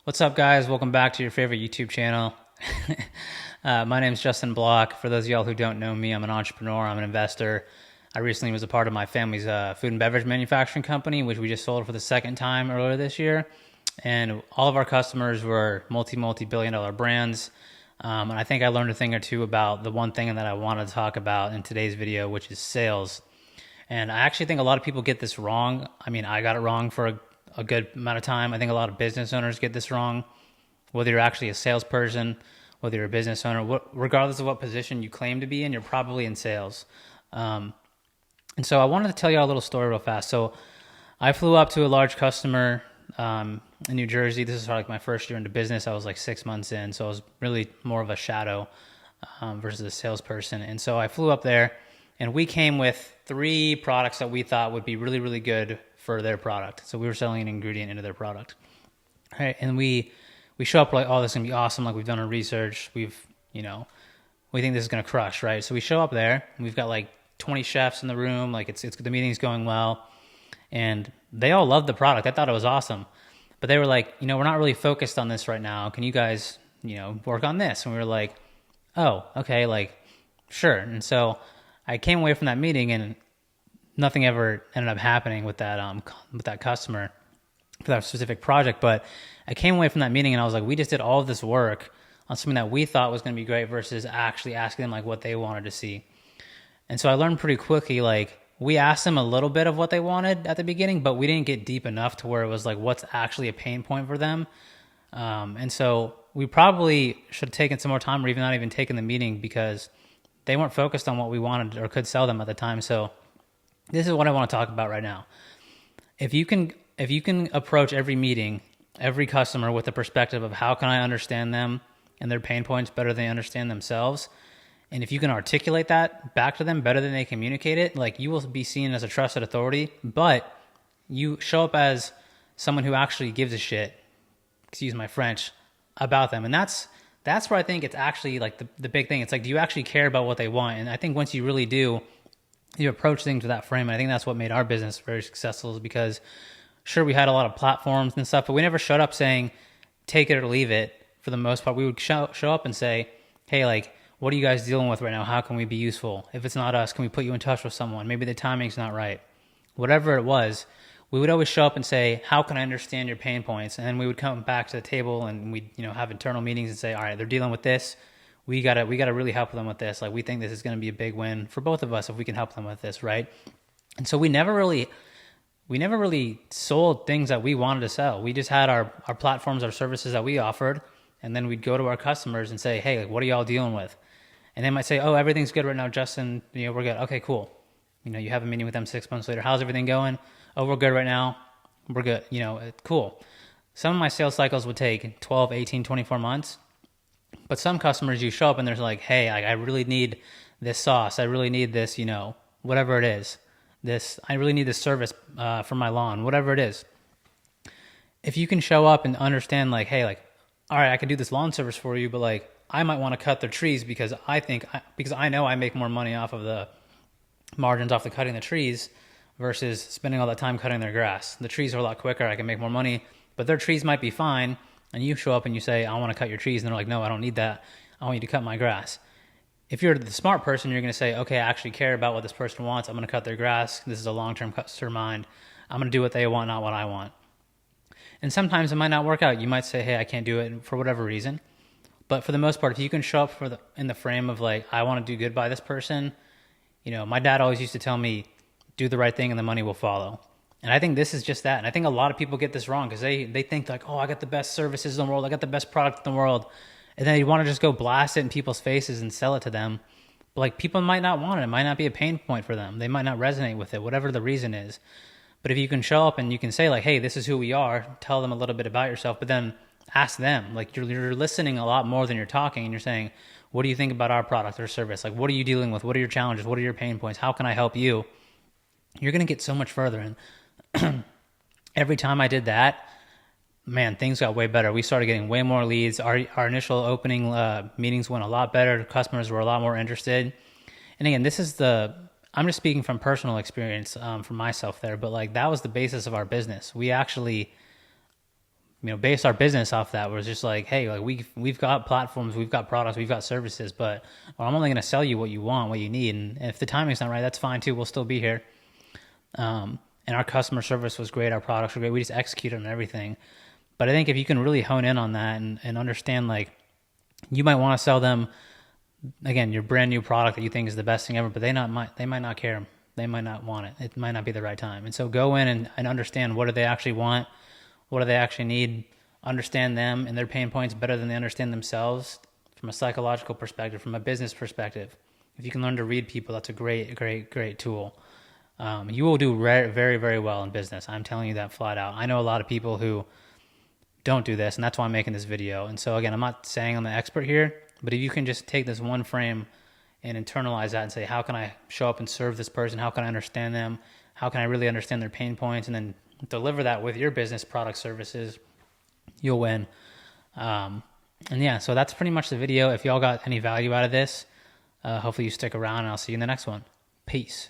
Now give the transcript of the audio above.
What's up, guys? Welcome back to your favorite YouTube channel. My name is Justin Block. For those of y'all who don't know me, I'm an entrepreneur. I'm an investor. I recently was a part of my family's food and beverage manufacturing company, which we just sold for the second time earlier this year. And all of our customers were multi-billion dollar brands. And I think I learned a thing or two about the one thing that I wanted to talk about in today's video, which is sales. And I actually think a lot of people get this wrong. I mean, I got it wrong for a good amount of time. I think a lot of business owners get this wrong, whether you're actually a salesperson, whether you're a business owner, regardless of what position you claim to be in, you're probably in sales. And so I wanted to tell you a little story real fast. So I flew up to a large customer in New Jersey. This is like my first year into business. I was like 6 months in, so I was really more of a shadow versus a salesperson. And so I flew up there, and we came with 3 products that we thought would be really, really good for their product. So we were selling an ingredient into their product. All right, and we show up like, oh, this is gonna be awesome. Like, we've done our research. We think this is gonna crush, right? So we show up there, and we've got like 20 chefs in the room. Like, it's the meeting's going well, and they all loved the product. I thought it was awesome, but they were like, we're not really focused on this right now. Can you guys, work on this? And we were like, oh, okay, like, sure. And so I came away from that meeting, and nothing ever ended up happening with that customer for that specific project. But I came away from that meeting and I was like, we just did all of this work on something that we thought was going to be great versus actually asking them like what they wanted to see. And so I learned pretty quickly, like, we asked them a little bit of what they wanted at the beginning, but we didn't get deep enough to where it was like, what's actually a pain point for them. And so we probably should have taken some more time, or even not even taken the meeting, because they weren't focused on what we wanted or could sell them at the time. So this is what I want to talk about right now. If you can approach every meeting, every customer with the perspective of how can I understand them and their pain points better than they understand themselves, and if you can articulate that back to them better than they communicate it, like, you will be seen as a trusted authority, but you show up as someone who actually gives a shit, excuse my French, about them. And that's where I think it's actually like the big thing. It's like, do you actually care about what they want? And I think once you really do, you approach things with that frame. And I think that's what made our business very successful, is because sure, we had a lot of platforms and stuff, but we never showed up saying, take it or leave it. For the most part, we would show up and say, hey, like, what are you guys dealing with right now? How can we be useful? If it's not us, can we put you in touch with someone? Maybe the timing's not right. Whatever it was, we would always show up and say, how can I understand your pain points? And then we would come back to the table and we'd, have internal meetings and say, all right, they're dealing with this. We gotta really help them with this. Like, we think this is going to be a big win for both of us if we can help them with this, right? And so we never really sold things that we wanted to sell. We just had our platforms, our services that we offered, and then we'd go to our customers and say, hey, like, what are y'all dealing with? And they might say, oh, everything's good right now, Justin. We're good. Okay, cool. You have a meeting with them 6 months later. How's everything going? Oh, we're good right now. We're good. Cool. Some of my sales cycles would take 12, 18, 24 months. But some customers, you show up and they're like, hey, I really need this sauce. I really need this, whatever it is. I really need this service for my lawn, whatever it is. If you can show up and understand, like, hey, like, all right, I can do this lawn service for you, but like, I might want to cut their trees because I know I make more money off of the margins off the cutting the trees versus spending all that time cutting their grass. The trees are a lot quicker. I can make more money, but their trees might be fine. And you show up and you say, I want to cut your trees. And they're like, no, I don't need that. I want you to cut my grass. If you're the smart person, you're going to say, okay, I actually care about what this person wants. I'm going to cut their grass. This is a long-term customer mind. I'm going to do what they want, not what I want. And sometimes it might not work out. You might say, hey, I can't do it for whatever reason. But for the most part, if you can show up in the frame of like, I want to do good by this person, my dad always used to tell me, do the right thing and the money will follow. And I think this is just that. And I think a lot of people get this wrong because they think like, oh, I got the best services in the world. I got the best product in the world. And then you want to just go blast it in people's faces and sell it to them. But like, people might not want it. It might not be a pain point for them. They might not resonate with it, whatever the reason is. But if you can show up and you can say like, hey, this is who we are, tell them a little bit about yourself, but then ask them. Like, you're listening a lot more than you're talking, and you're saying, what do you think about our product or service? Like, what are you dealing with? What are your challenges? What are your pain points? How can I help you? You're going to get so much further. And every time I did that, man, things got way better. We started getting way more leads. Our initial opening meetings went a lot better. Customers were a lot more interested. And again, I'm just speaking from personal experience from myself there, but like, that was the basis of our business. We actually base our business off that. Where it's just like, hey, like we've got platforms, we've got products, we've got services, but I'm only going to sell you what you want, what you need, and if the timing's not right, that's fine too. We'll still be here. And our customer service was great. Our products were great. We just executed on everything. But I think if you can really hone in on that and understand, like, you might want to sell them, again, your brand new product that you think is the best thing ever, but they might not care. They might not want it. It might not be the right time. And so go in and understand, what do they actually want? What do they actually need? Understand them and their pain points better than they understand themselves, from a psychological perspective, from a business perspective. If you can learn to read people, that's a great, great, great tool. You will do very, very well in business. I'm telling you that flat out. I know a lot of people who don't do this, and that's why I'm making this video. And so again, I'm not saying I'm the expert here, but if you can just take this one frame and internalize that and say, how can I show up and serve this person? How can I understand them? How can I really understand their pain points? And then deliver that with your business, product, services, you'll win. And yeah, so that's pretty much the video. If y'all got any value out of this, hopefully you stick around, and I'll see you in the next one. Peace.